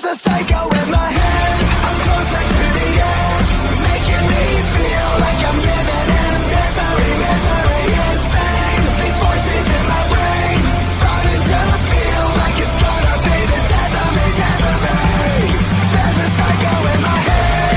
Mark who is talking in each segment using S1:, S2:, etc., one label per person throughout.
S1: There's a psycho in my head. I'm closer to the edge, making me feel like I'm living in misery. Misery insane. These voices in my brain starting to feel like it's gonna be the death of me, death of me. There's a psycho in my head.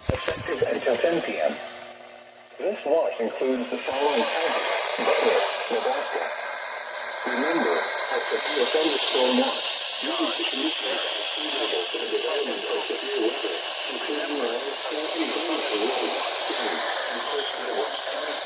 S2: Effective until 10 p.m. This watch includes the following counties: Butler, Nebraska. Remember, at severe thunderstorm watch, you will be conditions suitable for the development of severe weather, including rain, heavy rain, and wind, storm, and coastal watch counties.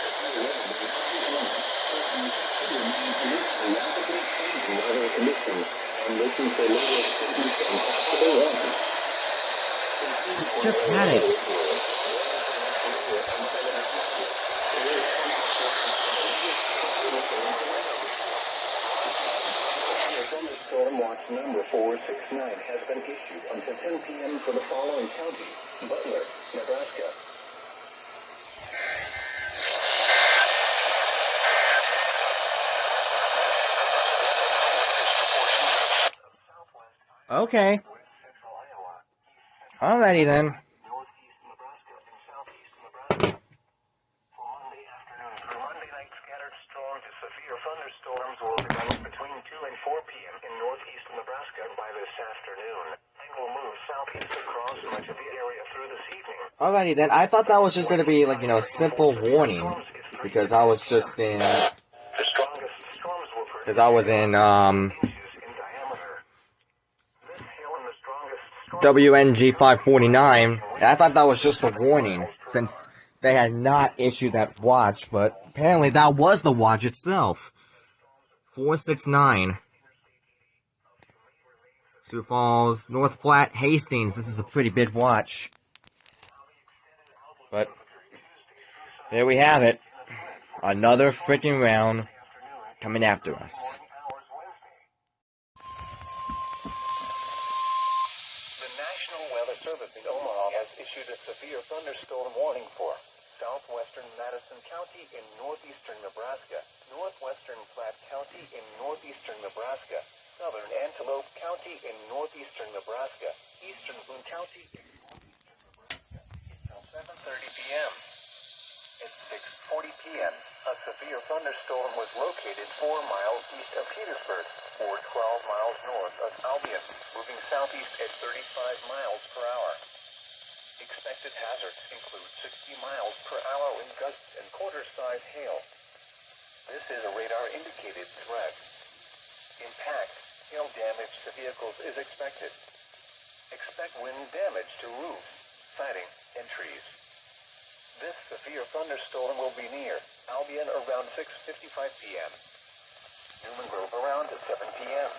S2: Severe weather may be consider monitoring rapidly changing weather conditions and looking for lower activity and possible rain.
S3: Just had it.
S2: Thunderstorm watch number 469 has been issued until 10 p.m. for the following counties: Butler, Nebraska.
S3: Okay. Alrighty then.
S2: Northeast Nebraska and southeast Nebraska. For Monday afternoon through Monday night, scattered strong to severe thunderstorms will develop between 2 and 4 p.m. in northeast Nebraska by this afternoon. They will move southeast across much of the area through this evening.
S3: Alrighty then. I thought that was just going to be like, a simple warning. Because I was just in...
S2: The strongest storms were predicted
S3: Because I was in,
S2: inches in diameter. This hail and the strongest storm
S3: WNG 549, and I thought that was just a warning, since they had not issued that watch, but apparently that was the watch itself. 469. Sioux Falls, North Platte, Hastings. This is a pretty big watch. But there we have it. Another freaking round coming after us.
S2: The National Weather Service in Omaha has issued a severe thunderstorm warning for southwestern Madison County in northeastern Nebraska, northwestern Platte County in northeastern Nebraska, southern Antelope County in northeastern Nebraska, eastern Boone County in northeastern Nebraska until 7:30 p.m. At 6:40 p.m., a severe thunderstorm was located 4 miles east of Petersburg, or 12 miles north of Albion, moving southeast at 35 miles per hour. Expected hazards include 60 miles per hour wind gusts and quarter-size hail. This is a radar-indicated threat. Impact, hail damage to vehicles is expected. Expect wind damage to roofs, siding, and trees. This severe thunderstorm will be near Albion around 6:55 p.m. Newman Grove around 7 p.m.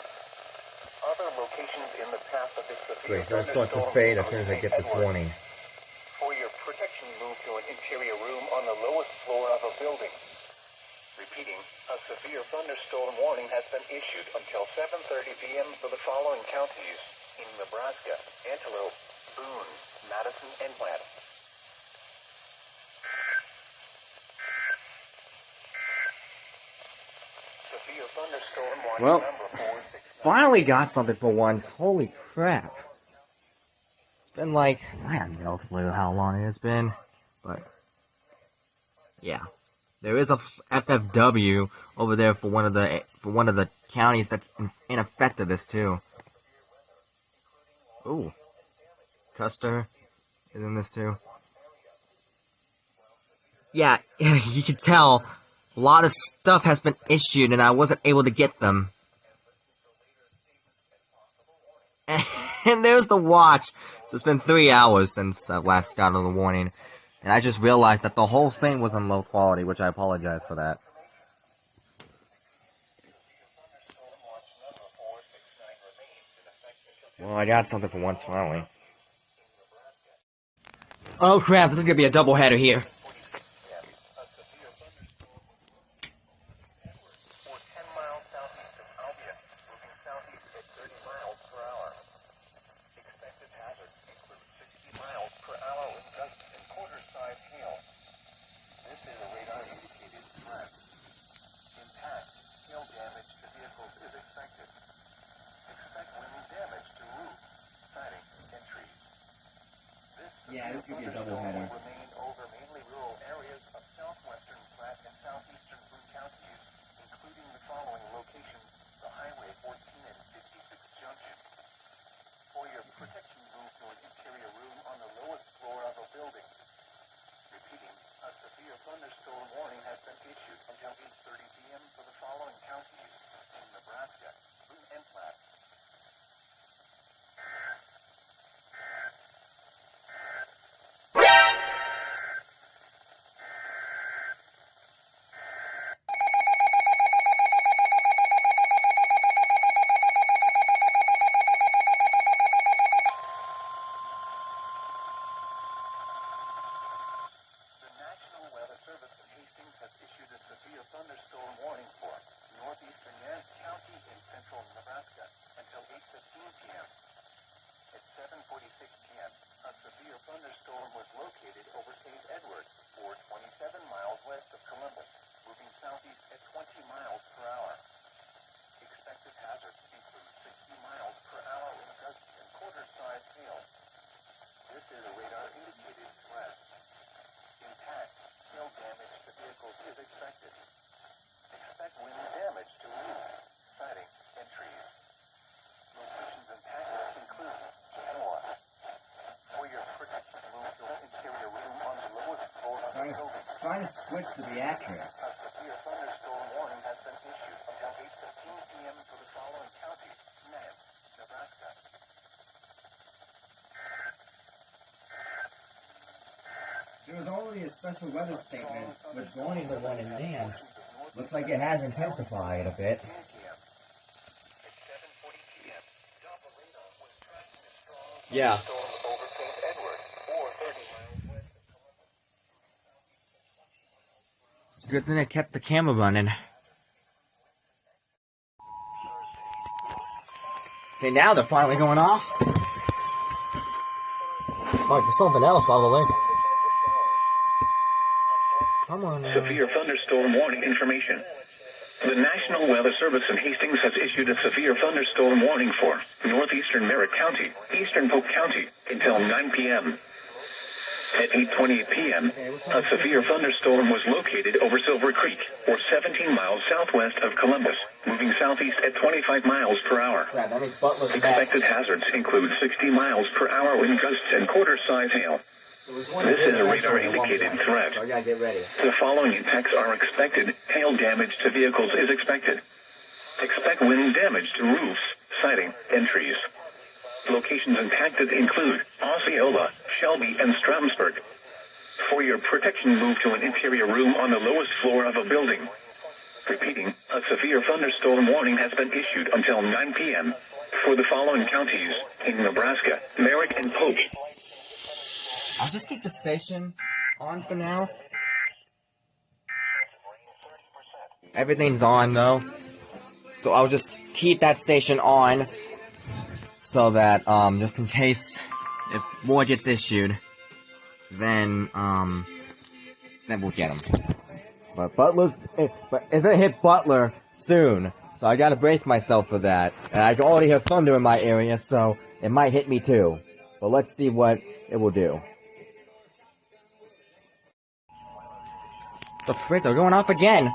S2: Other locations in the path of this severe
S3: Great, so it'll start to
S2: thunderstorm
S3: fade as soon as I
S2: include
S3: get this
S2: Edwards.
S3: warning.
S2: For your protection, move to an interior room on the lowest floor of a building. Repeating, a severe thunderstorm warning has been issued until 7:30 p.m. for the following counties in Nebraska: Antelope, Boone, Madison, and Platte. Severe thunderstorm warning
S3: Well,
S2: number 469.
S3: finally got something for once. Holy crap. It's been like, I have no clue how long it has been. But, yeah. There is a FFW over there for one of the counties that's in effect of this too. Ooh. Custer is in this too. Yeah, you can tell a lot of stuff has been issued and I wasn't able to get them. And there's the watch. So it's been 3 hours since I last got the warning. And I just realized that the whole thing was in low quality, which I apologize for that. Well, I got something for once finally. Oh crap, this is gonna be a doubleheader here.
S2: This is a radar-indicated threat. Impact, hail damage to vehicles is expected. Expect wind damage to roofs, siding, and trees.
S3: This could be a
S2: thunderstorm
S3: doubleheader.
S2: will remain over mainly rural areas of southwestern Platte and southeastern Boone counties, including the following locations: the Highway 14 and 56 junction. For your protection, move to an interior room on the lowest floor of a building. Repeating, a severe thunderstorm warning has been issued until 8:30 p.m. for the following counties in Nebraska, Boone and Platte. Thunderstorm warning for northeastern County in central Nebraska until 8:15 p.m. At 7:46 p.m., a severe thunderstorm was located over St. Edward, or 27 miles west of Columbus, moving southeast at 20 miles per hour. Expected hazards include 60 miles per hour wind gusts and quarter-size hail. This is a radar-indicated threat. Impact, hail damage to vehicles is expected. Expect wind damage to roofs, siding, and trees. Locations impacted include Genoa. For your protection, move to an interior room on the lowest floor of the building.
S3: It's trying to switch to the actress.
S2: A severe thunderstorm warning has been issued until 8:15 p.m. for the following counties: Nance, Nebraska.
S3: There was already a special weather statement regarding the one in Nance. Looks like it has intensified a bit. Yeah. It's a good thing they kept the camera running. Okay, now they're finally going off. Like for something else, probably. Come on now.
S2: Severe thunderstorm warning information. The National Weather Service in Hastings has issued a severe thunderstorm warning for northeastern Merritt County, eastern Polk County, until 9 p.m. At 8:28 p.m., a severe thunderstorm was located over Silver Creek, or 17 miles southwest of Columbus, moving southeast at 25 miles per hour.
S3: That means Butler's
S2: Expected
S3: next.
S2: hazards include 60 miles per hour wind gusts and quarter-size hail. This is a radar-indicated threat.
S3: So I gotta get ready.
S2: The following impacts are expected. Hail damage to vehicles is expected. Expect wind damage to roofs, siding, and trees. Locations impacted include Osceola, Shelby, and Stroudsburg. For your protection, move to an interior room on the lowest floor of a building. Repeating, a severe thunderstorm warning has been issued until 9 p.m. for the following counties in Nebraska, Merritt, and Polk.
S3: I'll just keep the station on for now. Everything's on though. So I'll just keep that station on so that just in case if more gets issued, then we'll get them. But it's gonna hit Butler soon, so I gotta brace myself for that. And I can already hear thunder in my area, so it might hit me too. But let's see what it will do. The frick, they're going off again.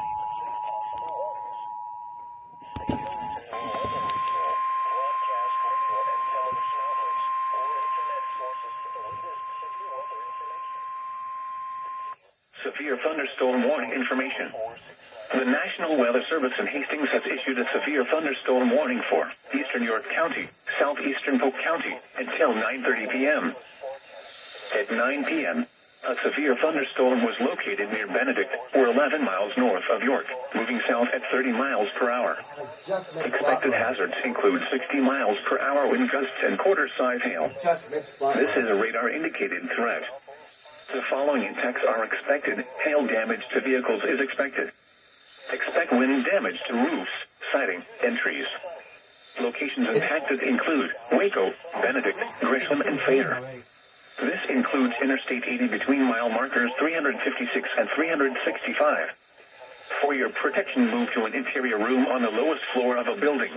S2: Severe thunderstorm warning information. The National Weather Service in Hastings has issued a severe thunderstorm warning for eastern York County, southeastern Polk County, until 9:30 p.m. At 9 p.m., a severe thunderstorm was located near Benedict, or 11 miles north of York, moving south at 30 miles per hour. Expected hazards include 60 miles per hour wind gusts and quarter-size hail. This is a radar-indicated threat. The following impacts are expected. Hail damage to vehicles is expected. Expect wind damage to roofs, siding, and trees. Locations impacted include Waco, Benedict, Gresham, and Thayer. This includes Interstate 80 between mile markers 356 and 365. For your protection, move to an interior room on the lowest floor of a building.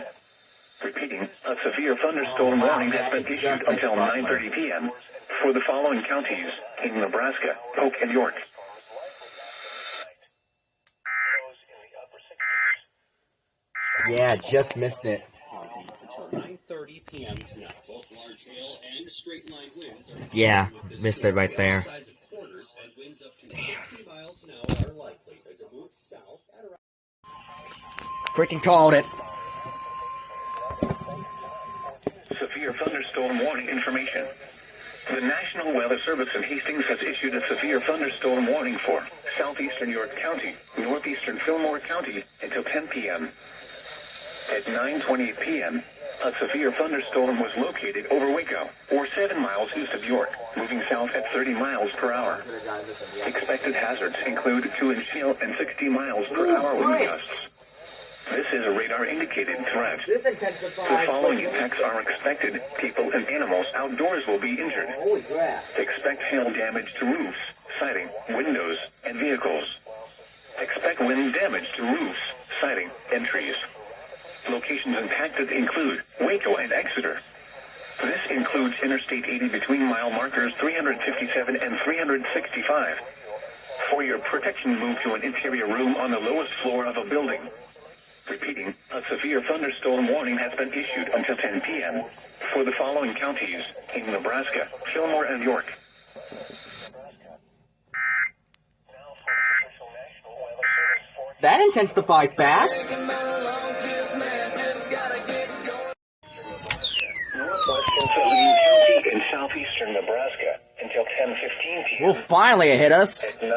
S2: Repeating, a severe thunderstorm warning has been issued until 9:30 p.m. for the following counties: in Nebraska, Polk, and York.
S3: Yeah, just missed it.
S4: Until 9:30 p.m. tonight. Both large hail and straight line winds are
S3: Yeah, missed it right there.
S4: sides of corners and winds up to 60 miles an hour are likely as it moves south at around.
S3: Freaking called it.
S2: Severe thunderstorm warning information. The National Weather Service in Hastings has issued a severe thunderstorm warning for southeastern York County, northeastern Fillmore County until 10 p.m. At 9:28 p.m., a severe thunderstorm was located over Waco, or 7 miles east of York, moving south at 30 miles per hour. Expected hazards include 2-inch hail and 60 miles per hour wind gusts. This is a radar-indicated threat.
S3: This
S2: The
S3: intensified.
S2: following impacts are expected. People and animals outdoors will be injured.
S3: Holy crap.
S2: Expect hail damage to roofs, siding, windows, and vehicles. Expect wind damage to roofs, siding, and trees. Locations impacted include Waco and Exeter. This includes Interstate 80 between mile markers 357 and 365. For your protection, move to an interior room on the lowest floor of a building. Repeating, a severe thunderstorm warning has been issued until 10 p.m. for the following counties: in Nebraska, Fillmore, and York.
S3: That intensified fast.
S2: Northwestern Saline County in southeastern Nebraska until 10:15 p.m.
S3: Well, finally it hit us.
S2: At 9:36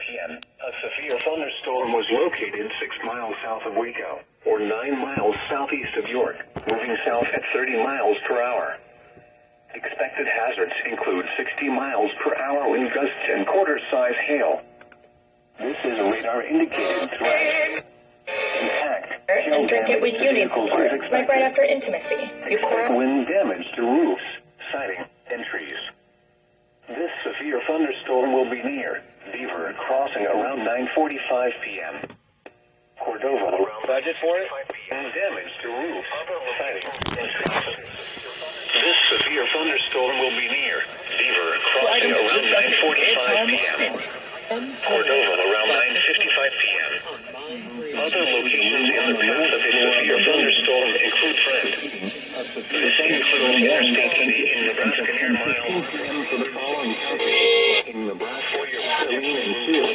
S2: p.m., a severe thunderstorm was located 6 miles south of Waco, or 9 miles southeast of York, moving south at 30 miles per hour. Expected hazards include 60 miles per hour wind gusts and quarter-size hail. This is a radar-indicated threat. Impact, hail
S5: And drink it
S2: damage
S5: when
S2: to
S5: you need
S2: vehicles
S5: support,
S2: is
S5: like
S2: expected.
S5: right after intimacy. You
S2: Expect
S5: cry.
S2: wind damage to roofs, siding, and trees. This severe thunderstorm will be near Beaver Crossing around 9:45 p.m. Cordova around budget for it. Damage to roofs, siding, and trees. This severe thunderstorm will be near Beaver Crossing around 9:45 p.m. Cordova around 9:55 p.m. Other locations in the path of a severe thunderstorm include Friend. This includes Interstate 80 in Nebraska near mile. For the following counties: in Nebraska, Saline and Seal,